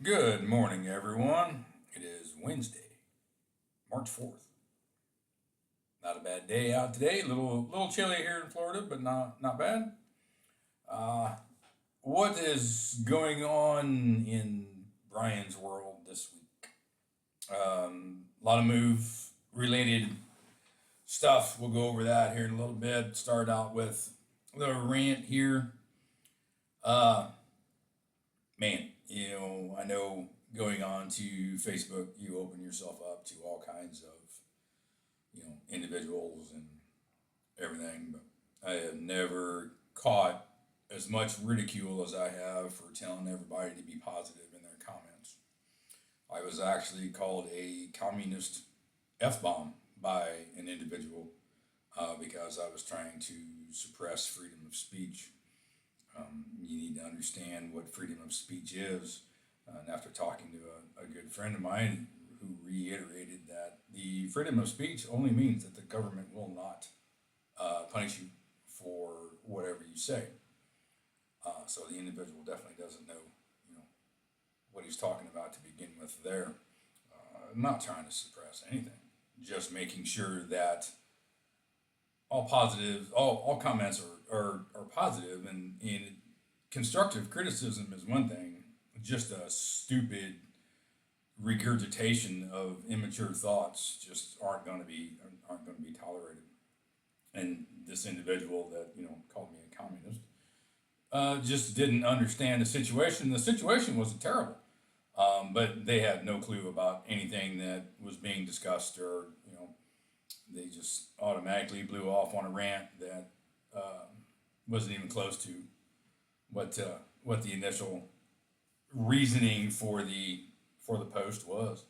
Good morning, everyone. It is Wednesday, March 4th. Not a bad day out today. A little chilly here in Florida, but not bad. Uh, what is going on in Brian's world this week? A lot of move related stuff. We'll go over that here in a little bit. Start out with the rant here. Uh, Man, I know going on to Facebook, you open yourself up to all kinds of individuals and everything, but I have never caught as much ridicule as I have for telling everybody to be positive in their comments. I was actually called a communist F bomb by an individual because I was trying to suppress freedom of speech. You need to understand what freedom of speech is. And after talking to a good friend of mine who reiterated that the freedom of speech only means that the government will not punish you for whatever you say. So the individual definitely doesn't know, you know, what he's talking about to begin with. There, I'm not trying to suppress anything, just making sure that all comments are positive, and constructive criticism is one thing. Just a stupid regurgitation of immature thoughts just aren't going to be tolerated. And this individual that called me a communist just didn't understand the situation. The situation wasn't terrible, but they had no clue about anything that was being discussed, or they just automatically blew off on a rant that wasn't even close to what the initial reasoning for the post was.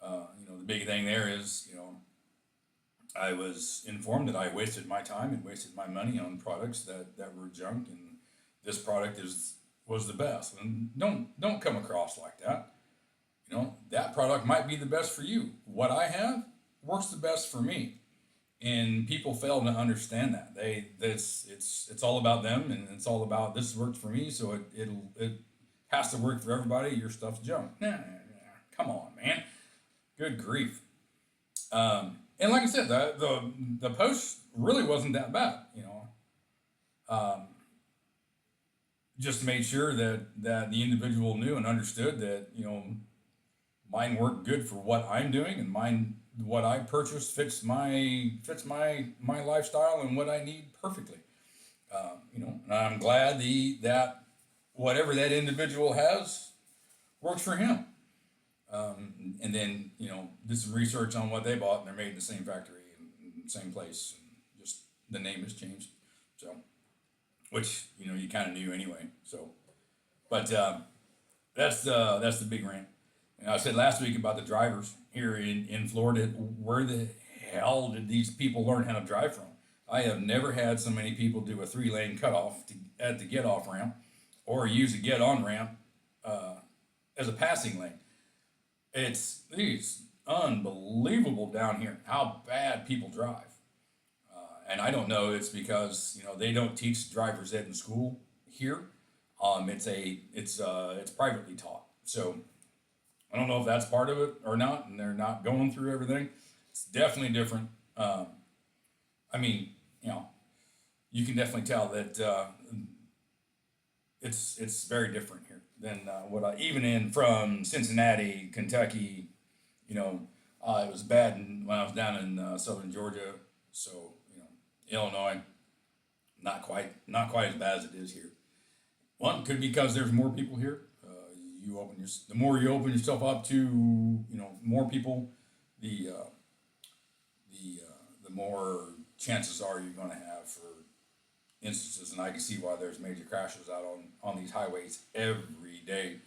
The big thing there is, I was informed that I wasted my time and wasted my money on products that were junk, and this product was the best. And don't come across like that. That product might be the best for you. What I have works the best for me, and people fail to understand that. It's all about them, and it's all about this works for me, so it has to work for everybody. Your stuff's junk. Nah, come on, man. Good grief. And like I said, the post really wasn't that bad. Um, just made sure that the individual knew and understood that mine worked good for what I'm doing, and mine what I purchased fits my lifestyle and what I need perfectly. And I'm glad that whatever that individual has works for him. And then did some research on what they bought, and they're made in the same factory and same place, and just the name has changed. So, which you kind of knew anyway. So, but that's the big rant. And I said last week about the drivers here in Florida. Where the hell did these people learn how to drive from? I have never had so many people do a 3-lane cutoff at the get off ramp, or use a get on ramp as a passing lane. It's unbelievable down here how bad people drive. And I don't know, it's because they don't teach driver's ed in school here. It's privately taught, so I don't know if that's part of it or not, and they're not going through everything. It's definitely different. I mean, you can definitely tell that it's very different here than what I even in from Cincinnati, Kentucky. It was bad when I was down in southern Georgia. So Illinois, not quite as bad as it is here. One could be because there's more people here. The more you open yourself up to more people, the more chances are you're going to have for instances. And I can see why there's major crashes out on these highways every day.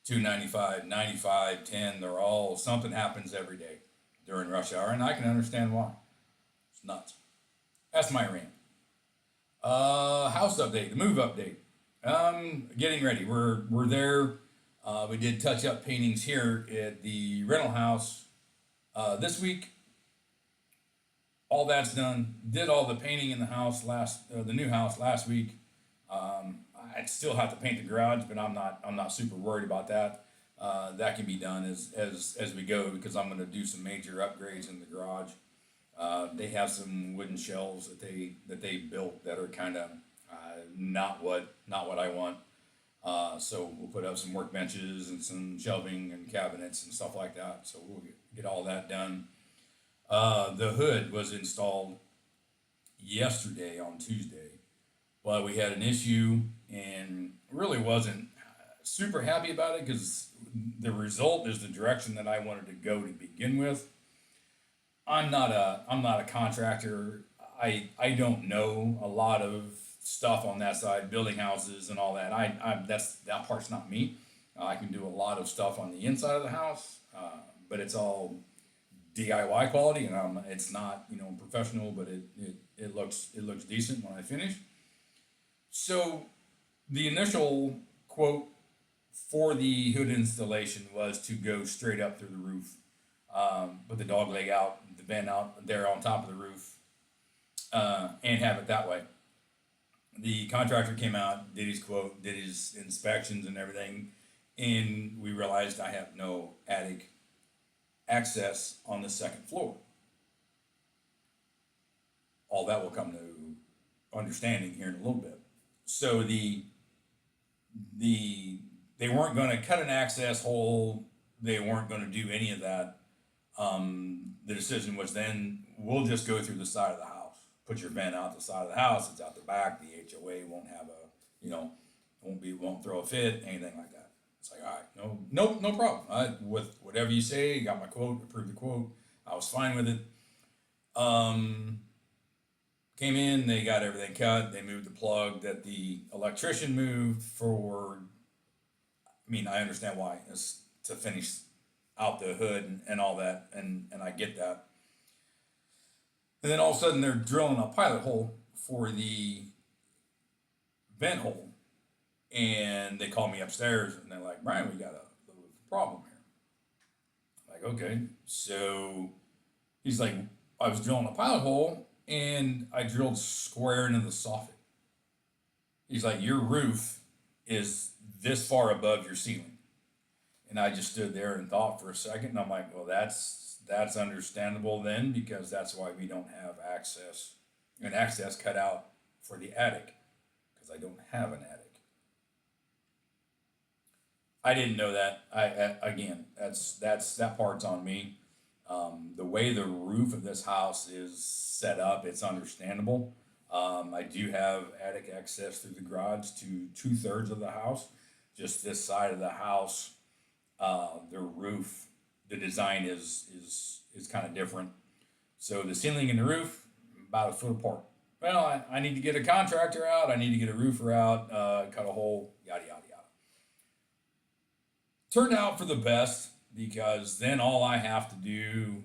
295, 95, 10, they're all, something happens every day during rush hour, and I can understand why. It's nuts. That's my rant. House update, the move update. Getting ready. We're there. We did touch up paintings here at the rental house this week. All that's done. Did all the painting in the new house last week. I still have to paint the garage, but I'm not super worried about that. That can be done as we go because I'm going to do some major upgrades in the garage. They have some wooden shelves that they built that are kind of not what I want. So we'll put up some workbenches and some shelving and cabinets and stuff like that. So we'll get all that done. The hood was installed yesterday on Tuesday, but we had an issue and really wasn't super happy about it because the result is the direction that I wanted to go to begin with. I'm not a contractor. I don't know a lot of stuff on that side, building houses and all that. That part's not me. I can do a lot of stuff on the inside of the house, but it's all DIY quality, and it's not professional, but it looks decent when I finish. So the initial quote for the hood installation was to go straight up through the roof, put the dog leg out, the vent out there on top of the roof, and have it that way. The contractor came out, did his quote, did his inspections and everything, and we realized I have no attic access on the second floor. All that will come to understanding here in a little bit. So they weren't going to cut an access hole. They weren't going to do any of that. The decision was then we'll just go through the side of the house. Put your vent out the side of the house. It's out the back. The HOA won't have won't throw a fit, anything like that. It's like, all right, no problem. With whatever you say, got my quote, approved the quote. I was fine with it. Came in, they got everything cut. They moved the plug that the electrician moved for. I mean, I understand why. It's to finish out the hood and all that, and I get that. And then all of a sudden, they're drilling a pilot hole for the vent hole, and they call me upstairs, and they're like, "Brian, we got a little problem here." I'm like, okay. So he's like, I was drilling a pilot hole, and I drilled square into the soffit. He's like, your roof is this far above your ceiling. And I just stood there and thought for a second, and I'm like, well, that's understandable then, because that's why we don't have an access cut out for the attic, because I don't have an attic. I didn't know that. Again, that part's on me. The way the roof of this house is set up, it's understandable. I do have attic access through the garage to 2/3 of the house. Just this side of the house, the roof, the design is kind of different. So the ceiling and the roof about a foot apart. Well, I need to get a contractor out. I need to get a roofer out, cut a hole, yada yada yada. Turned out for the best, because then all I have to do,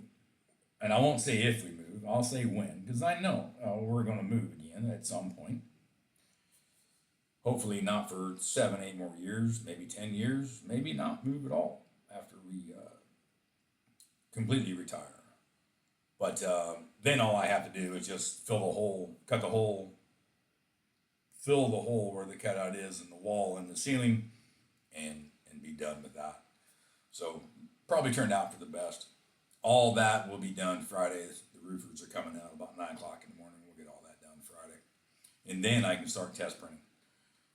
and I won't say if we move, I'll say when, because I know we're going to move again at some point. Hopefully not for 7, 8 more years, maybe 10 years, maybe not move at all after we completely retire. But then all I have to do is just fill the hole, cut the hole, fill the hole where the cutout is in the wall and the ceiling, and be done with that. So probably turned out for the best. All that will be done Friday. The roofers are coming out about 9 o'clock in the morning. We'll get all that done Friday. And then I can start test printing.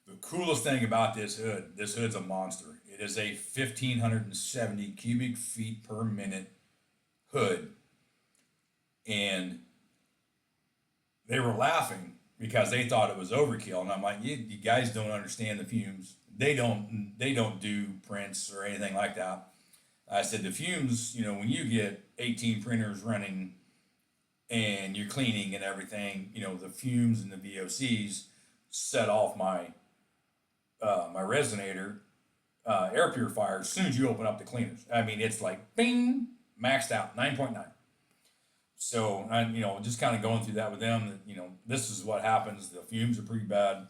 The coolest thing about this hood's a monster. It is a 1,570 cubic feet per minute hood. And they were laughing because they thought it was overkill. And I'm like, you guys don't understand the fumes. They don't do prints or anything like that. I said the fumes, when you get 18 printers running and you're cleaning and everything, the fumes and the VOCs set off my resonator air purifier as soon as you open up the cleaners. I mean, it's like bing, maxed out, 9.9. So I'm just kind of going through that with them. That this is what happens. The fumes are pretty bad.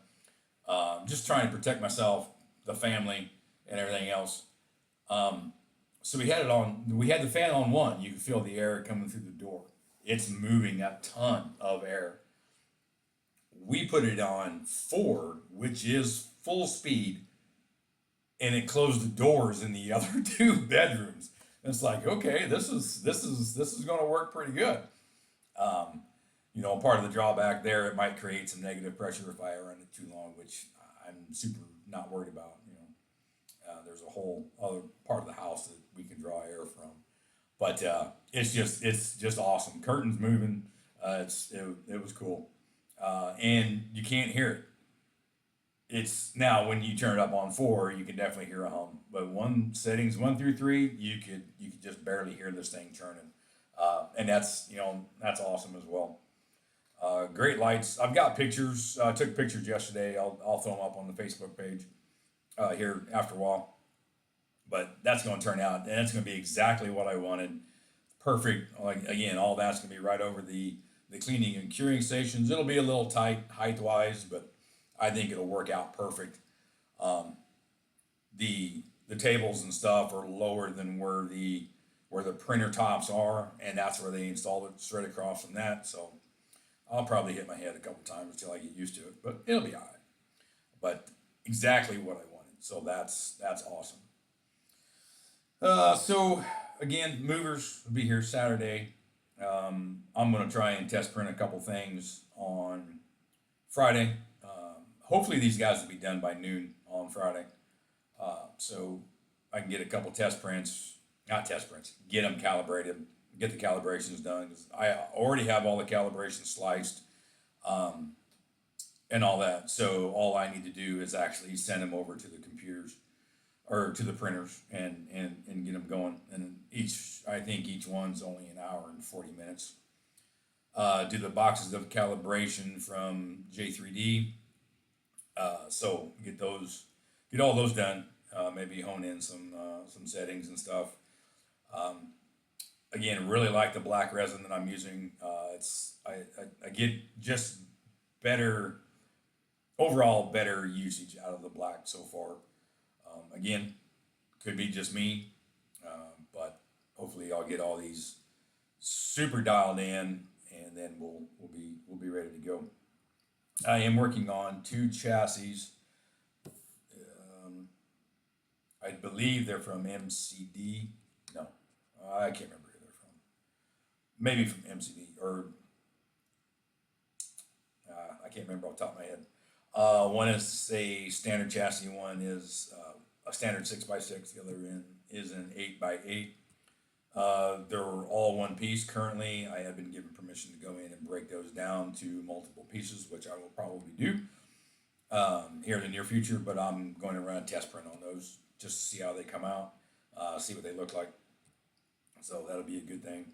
Just trying to protect myself, the family, and everything else. So we had it on. We had the fan on 1. You could feel the air coming through the door. It's moving a ton of air. We put it on 4, which is full speed, and it closed the doors in the other two bedrooms. And it's like, okay, this is going to work pretty good. Um, Part of the drawback there, it might create some negative pressure if I run it too long, which I'm super not worried about. There's a whole other part of the house that we can draw air from, but it's just awesome. Curtains moving, it was cool, and you can't hear it. It's now when you turn it up on four, you can definitely hear a hum. But settings 1 through 3, you could just barely hear this thing churning, and that's awesome as well. Great lights. I've got pictures. I took pictures yesterday. I'll throw them up on the Facebook page here after a while. But that's going to turn out, and it's going to be exactly what I wanted. Perfect. Like again, all that's going to be right over the cleaning and curing stations. It'll be a little tight height wise, but I think it'll work out perfect. Um, the tables and stuff are lower than where the printer tops are, and that's where they installed it straight across from that. So I'll probably hit my head a couple times until I get used to it, but it'll be all right. But exactly what I wanted. So that's awesome. So again, movers will be here Saturday. I'm gonna try and test print a couple things on Friday. Hopefully these guys will be done by noon on Friday. So I can get a couple test prints, not test prints, get them calibrated, get the calibrations done. 'Cause I already have all the calibrations sliced, um, and all that. So all I need to do is actually send them over to the computers or to the printers and get them going. And I think each one's only an hour and 40 minutes. Do the boxes of calibration from J3D. So get all those done. Maybe hone in some settings and stuff. Um, Again, really like the black resin that I'm using. I get just better overall better usage out of the black so far. Again, could be just me, but hopefully I'll get all these super dialed in, and then we'll be ready to go. I am working on two chassis. Um, I believe they're from MCD. No, I can't remember who they're from. Maybe from MCD or I can't remember off the top of my head. One is a standard chassis. One is a standard 6x6. The other end is an 8x8. They're all one piece currently. I have been given permission to go in and break those down to multiple pieces, which I will probably do here in the near future. But I'm going to run a test print on those just to see how they come out, see what they look like. So that'll be a good thing.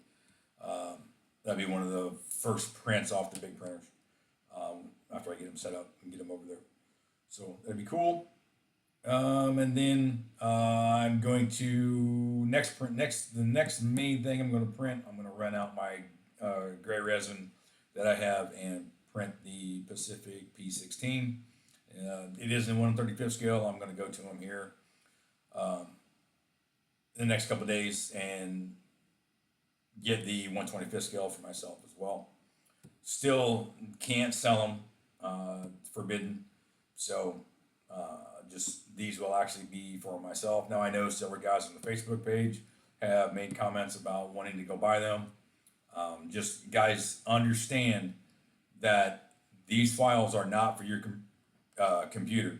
That'll be one of the first prints off the big printers after I get them set up and get them over there. So that'd be cool. And then I'm going to the next main thing I'm going to print. I'm going to run out my gray resin that I have and print the Pacific P16. It is in 1/35 scale. I'm going to go to them here um, in the next couple of days and get the 1/25 scale for myself as well. Still can't sell them. Forbidden. So just these will actually be for myself. Now I know several guys on the Facebook page have made comments about wanting to go buy them. Just guys understand that these files are not for your computer.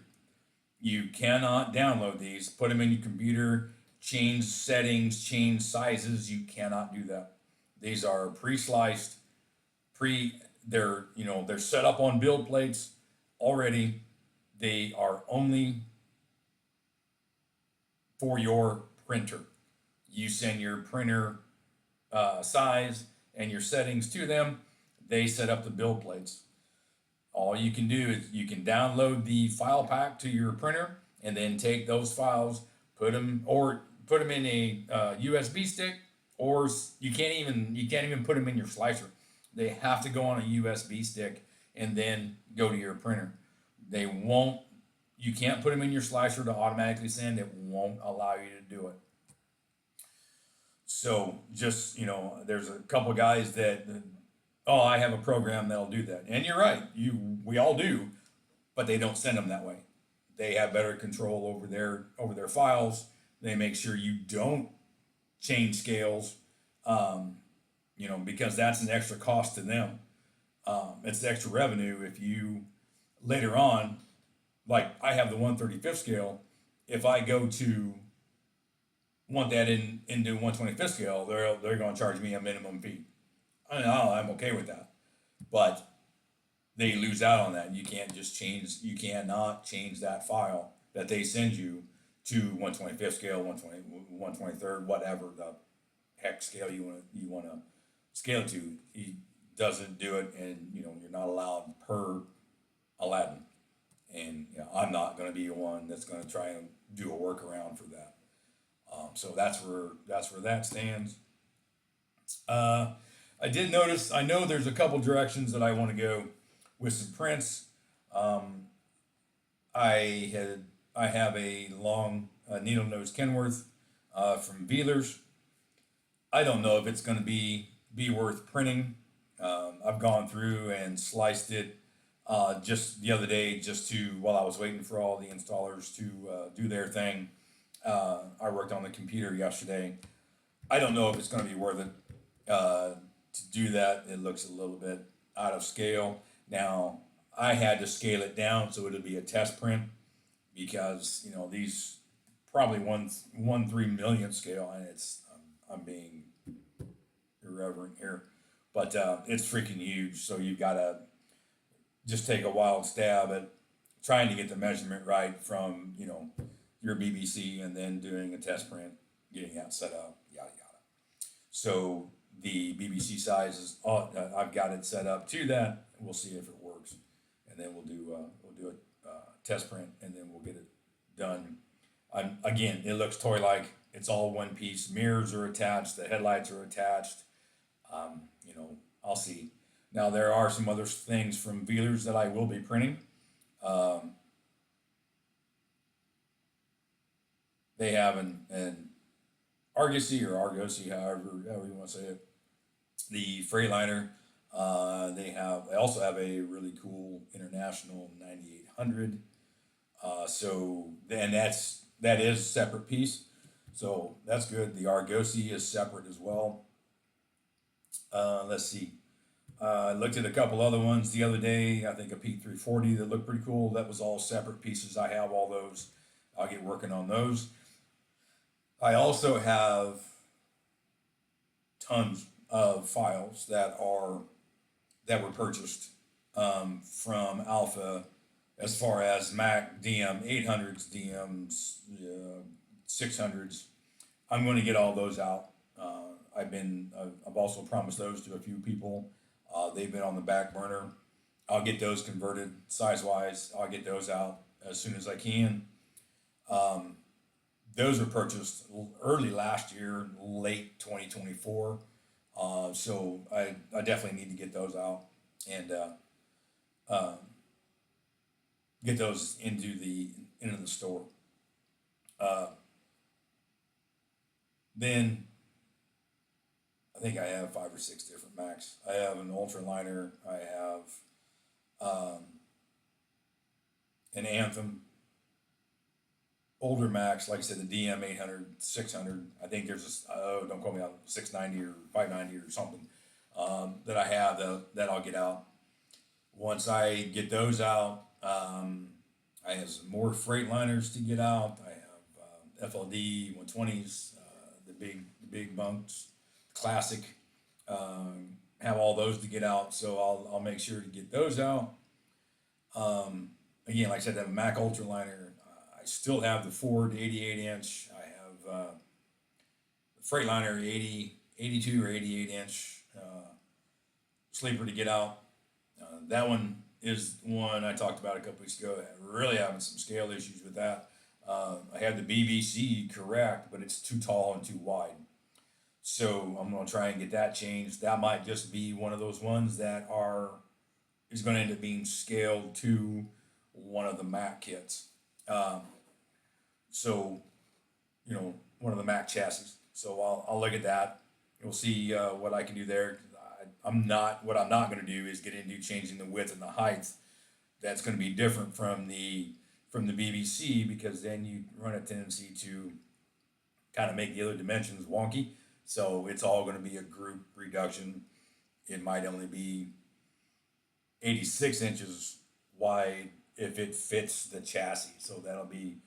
You cannot download these, put them in your computer, change settings, change sizes. You cannot do that. These are pre-sliced, they're set up on build plates already. They are only for your printer. You send your printer size and your settings to them. They set up the build plates. All you can do is you can download the file pack to your printer and then take those files, put them in a USB stick, or you can't even put them in your slicer. They have to go on a USB stick and then go to your printer. You can't put them in your slicer to automatically send. It won't allow you to do it. So just, there's a couple guys that, oh, I have a program that'll do that. And you're right. We all do, but they don't send them that way. they have better control over their files. They make sure you don't change scales, um, because that's an extra cost to them. It's extra revenue if you later on, like I have the 135th scale. If I go to want that into 125th scale, they're going to charge me a minimum fee. I know I'm okay with that, but they lose out on that. You can't just change. You cannot change that file that they send you to 125th scale, 123rd, whatever the heck scale you want to scale to. He doesn't do it, and you're not allowed per Aladdin. And I'm not going to be the one that's going to try and do a workaround for that. So that's where that stands. Uh, I did notice. I know there's a couple directions that I want to go with some prints. Um, I have a long needle nose Kenworth from Vealers. I don't know if it's going to be worth printing. I've gone through and sliced it just the other day, just to while I was waiting for all the installers to do their thing. I worked on the computer yesterday. I don't know if it's going to be worth it to do that. It looks a little bit out of scale. Now, I had to scale it down so it'd be a test print because these probably 1/3 million scale, and I'm being irreverent here, but it's freaking huge. So you've got to just take a wild stab at trying to get the measurement right from your BBC, and then doing a test print, getting that set up, yada yada. So the BBC size is I've got it set up to that. We'll see if it works, and then we'll do a test print, and then we'll get it done. Again, it looks toy like. It's all one piece. Mirrors are attached. The headlights are attached. I'll see. Now there are some other things from Vealers that I will be printing. Um, they have an Argosy or Argosy, however you want to say it. The Freightliner. They also have a really cool International 9800. That is a separate piece. So that's good. The Argosy is separate as well. Let's see. I looked at a couple other ones the other day. I think a P340 that looked pretty cool. That was all separate pieces. I have all those. I'll get working on those. I also have tons of files that were purchased from Alpha, as far as Mac DM 800s, DMs, 600s. I'm going to get all those out. I've also promised those to a few people. They've been on the back burner. I'll get those converted size wise. I'll get those out as soon as I can. Those were purchased early last year, late 2024. So I definitely need to get those out and get those into the store. Then I think I have 5 or 6 different Macs. I have an Ultraliner. I have an Anthem. Older Macs, like I said, the DM 800, 600. I think there's don't quote me on 690 or 590 or something that I have that I'll get out. Once I get those out, I have some more Freightliners to get out. I have FLD 120s, the big bunks, classic. Have all those to get out, so I'll make sure to get those out. Again, like I said, I have a Mac Ultraliner. I still have the Ford 88 inch. I have the Freightliner 82 or 88 inch sleeper to get out. That one is one I talked about a couple weeks ago. Really having some scale issues with that. I had the BBC correct, but it's too tall and too wide. So I'm going to try and get that changed. That might just be one of those ones that is going to end up being scaled to one of the Mac kits. So, one of the Mac chassis. So I'll look at that. We'll see what I can do there. What I'm not going to do is get into changing the width and the height. That's going to be different from the from the BBC, because then you run a tendency to kind of make the other dimensions wonky. So it's all going to be a group reduction. It might only be 86 inches wide if it fits the chassis. So that'll be,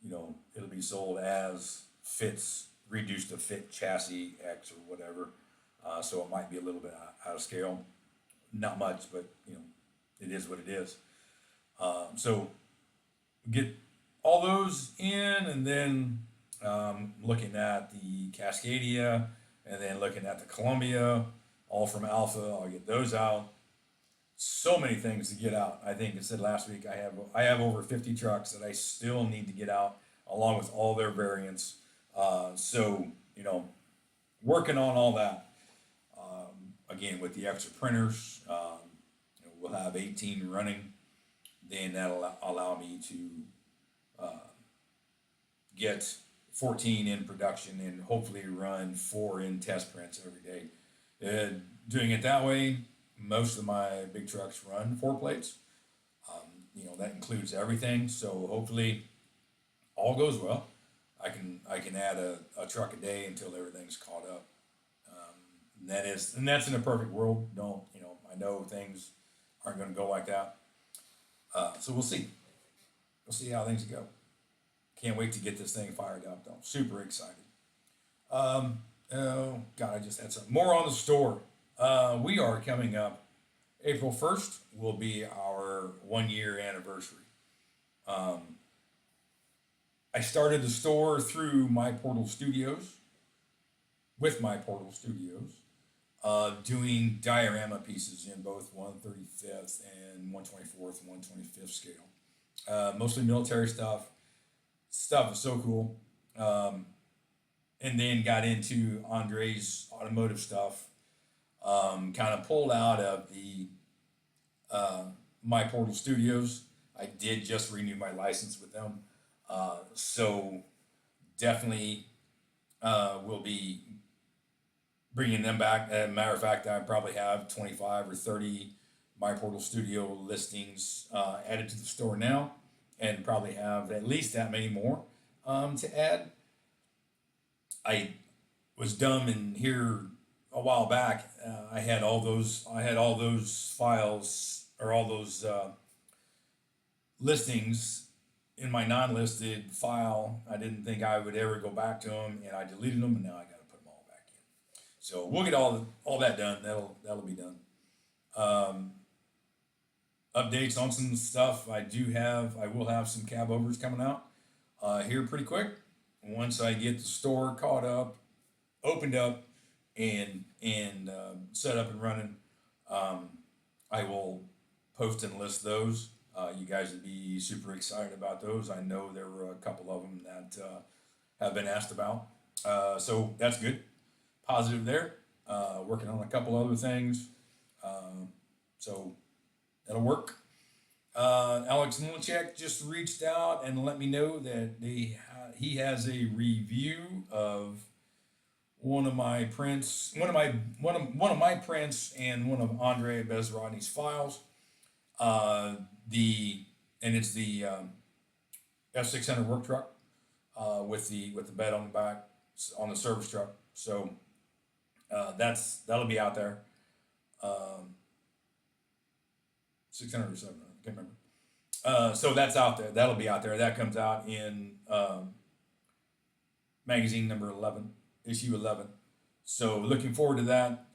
it'll be sold as fits, reduced to fit chassis X or whatever. So it might be a little bit out of scale. Not much, but it is what it is. So get all those in, and then looking at the Cascadia, and then looking at the Columbia, all from Alpha. I'll get those out. So many things to get out. I think I said last week I have over 50 trucks that I still need to get out, along with all their variants. So working on all that. Again, with the extra printers, we'll have 18 running. Then that'll allow me to get 14 in production and hopefully run 4 in test prints every day. Doing it that way, most of my big trucks run 4 plates. That includes everything. So hopefully all goes well. I can add a truck a day until everything's caught up. And that's in a perfect world. I know things aren't going to go like that. So we'll see. We'll see how things go. Can't wait to get this thing fired up, though. Super excited. Oh, God, I just had something. More on the store. We are coming up. April 1st will be our 1-year anniversary. I started the store through My Portal Studios, with My Portal Studios, doing diorama pieces in both 1/35th and 1/24th and 1/25th scale. Mostly military stuff. Stuff is so cool. And then got into Andre's automotive stuff. Kind of pulled out of the My Portal Studios. I did just renew my license with them. So definitely will be bringing them back. As a matter of fact, I probably have 25 or 30 My Portal Studio listings added to the store now, and probably have at least that many more to add. I was dumb and here a while back. I had all those files, or all those listings in my non-listed file. I didn't think I would ever go back to them, and I deleted them, and now I got to put them all back in. So we'll get all that done. That'll be done. Updates on some stuff. I will have some cab overs coming out here pretty quick. Once I get the store caught up, opened up, and set up and running, I will post and list those. You guys would be super excited about those. I know there were a couple of them that have been asked about. So that's good. Positive there. Working on a couple other things. So that'll work. Alex Milchek just reached out and let me know that he has a review of one of my prints and one of Andre Bezrodny's files. It's the F600 work truck with the bed on the back on the service truck. So that'll be out there. 600 or 700, I can't remember. So that's out there. That'll be out there. That comes out in magazine number 11, issue 11. So looking forward to that.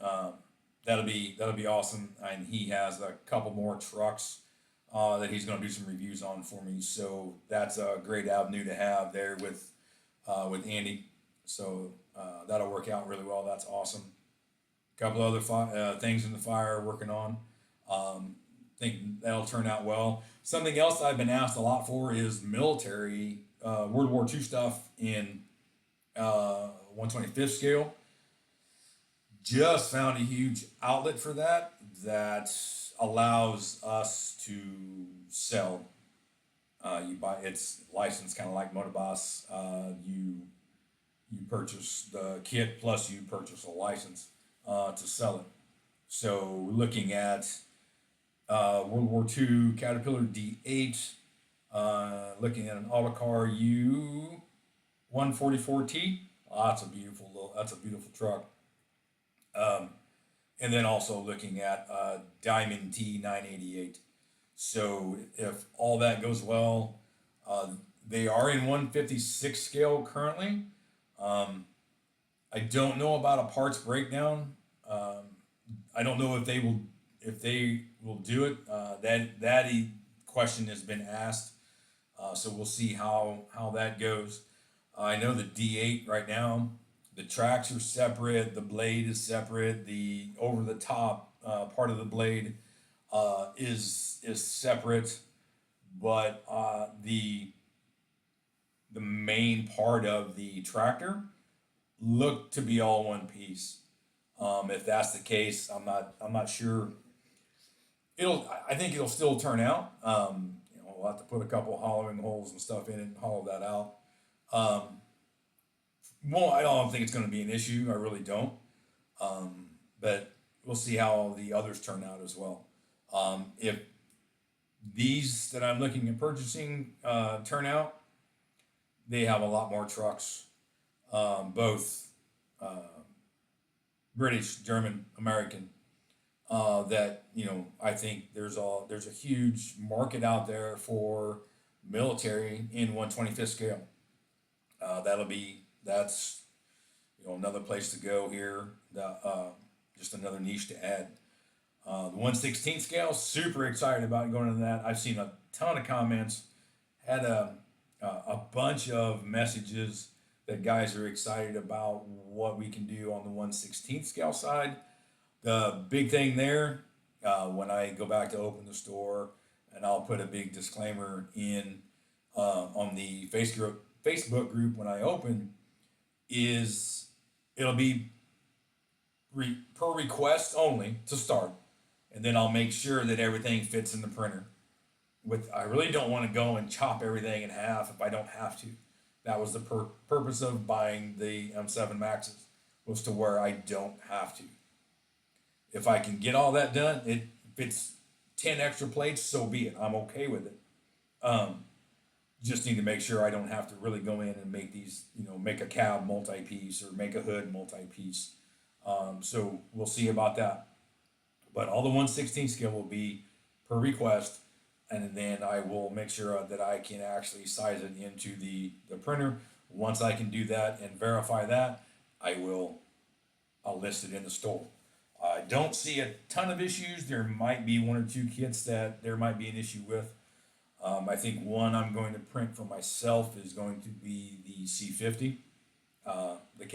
That'll be awesome. And he has a couple more trucks that he's going to do some reviews on for me. So that's a great avenue to have there with Andy. So that'll work out really well. That's awesome. A couple other things in the fire working on. Think that'll turn out well. Something else I've been asked a lot for is military World War II stuff in 1/25th scale. Just found a huge outlet for that allows us to sell. You buy, it's licensed kind of like Motoboss. You purchase the kit plus you purchase a license to sell it. So looking at World War II Caterpillar D8, Looking at an Autocar U144T. Oh, that's a beautiful truck. Um, and then also looking at Diamond T988. So if all that goes well, uh, they are in 156 scale currently. Um, I don't know about a parts breakdown. I don't know if they will do it. Question has been asked, so we'll see how that goes. I know the D8 right now, the tracks are separate, the blade is separate, the over the top part of the blade is separate, but the main part of the tractor looked to be all one piece. If that's the case, I'm not sure. I think it'll still turn out. We'll have to put a couple hollowing holes and stuff in it and hollow that out. Um, well, I don't think it's going to be an issue. I really don't. But we'll see how the others turn out as well. If these that I'm looking at purchasing turn out, they have a lot more trucks, both uh, British, German, American. That I think there's a huge market out there for military in 125th scale. That's another place to go here. Just another niche to add. The 116 scale, super excited about going into that. I've seen a ton of comments, had a bunch of messages that guys are excited about what we can do on the 116th scale side. The big thing there, when I go back to open the store, and I'll put a big disclaimer in on the Facebook group when I open, is it'll be per request only to start, and then I'll make sure that everything fits in the printer. I really don't want to go and chop everything in half if I don't have to. That was the purpose of buying the M7 Maxes, was to where I don't have to. If I can get all that done, if it's 10 extra plates, so be it. I'm okay with it. Um, just need to make sure I don't have to really go in and make these, make a cab multi-piece or make a hood multi-piece. So we'll see about that. But all the 116 scale will be per request, and then I will make sure that I can actually size it into the printer. Once I can do that and verify that, I'll list it in the store. I don't see a ton of issues. There might be one or two kits that there might be an issue with. I think one I'm going to print for myself is going to be the C50, the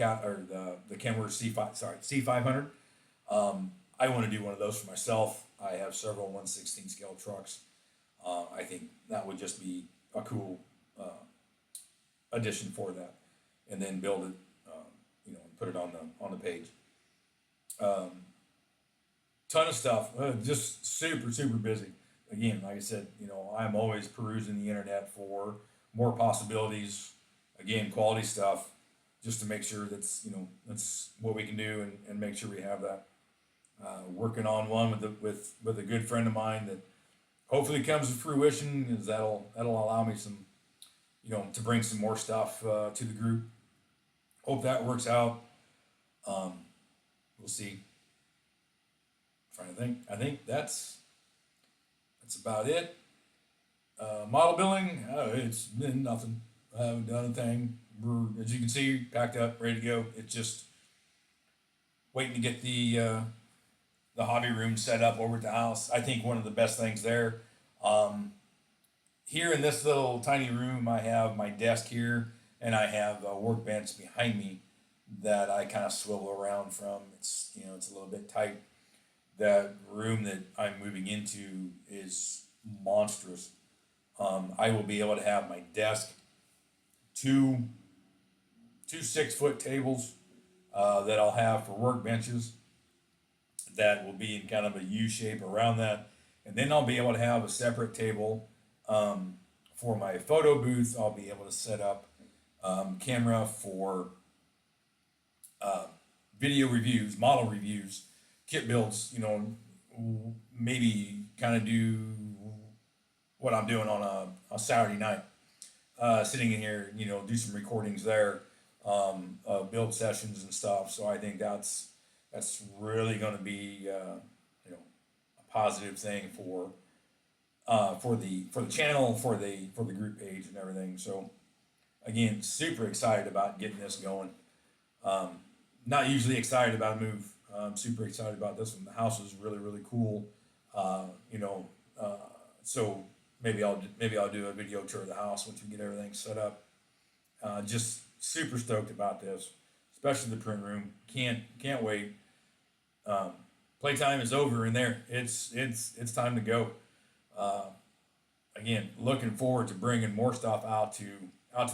Kenworth C500. I want to do one of those for myself. I have several 116 scale trucks. I think that would just be a cool addition for that, and then build it, and put it on the page. Um, Ton of stuff. Just super super busy. Again, like I said, I'm always perusing the internet for more possibilities. Again, quality stuff, just to make sure that's what we can do, and make sure we have that. Working on one with a good friend of mine that hopefully comes to fruition, is that'll allow me some, to bring some more stuff to the group. Hope that works out. We'll see. Trying to think. I think that's about it. Model billing, it's been nothing. I haven't done a thing. We're, as you can see, packed up, ready to go. It's just waiting to get the hobby room set up over at the house. I think one of the best things there. Um, Here in this little tiny room, I have my desk here, and I have a workbench behind me that I kind of swivel around from. It's a little bit tight. That room that I'm moving into is monstrous. I will be able to have my desk, two 6-foot tables that I'll have for workbenches that will be in kind of a U shape around that. And then I'll be able to have a separate table for my photo booth. I'll be able to set up camera for uh, video reviews, model reviews, kit builds, maybe kind of do what I'm doing on a Saturday night. Sitting in here, do some recordings there, build sessions and stuff. So I think that's really going to be a positive thing for the channel, for the group page and everything. So again, super excited about getting this going. Not usually excited about a move. I'm super excited about this one. The house is really, really cool. So maybe I'll do a video tour of the house once we get everything set up. Just super stoked about this, especially the print room. Can't wait. Playtime is over in there. It's time to go. Again, looking forward to bringing more stuff out to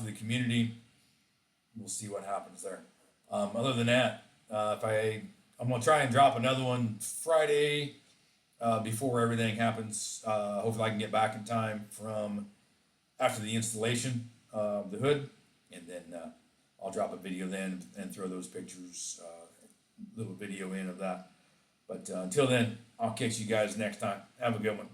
the community. We'll see what happens there. Other than that, I'm gonna try and drop another one Friday before everything happens. Hopefully, I can get back in time from after the installation of the hood, and then I'll drop a video then and throw those pictures, little video in of that. But until then, I'll catch you guys next time. Have a good one.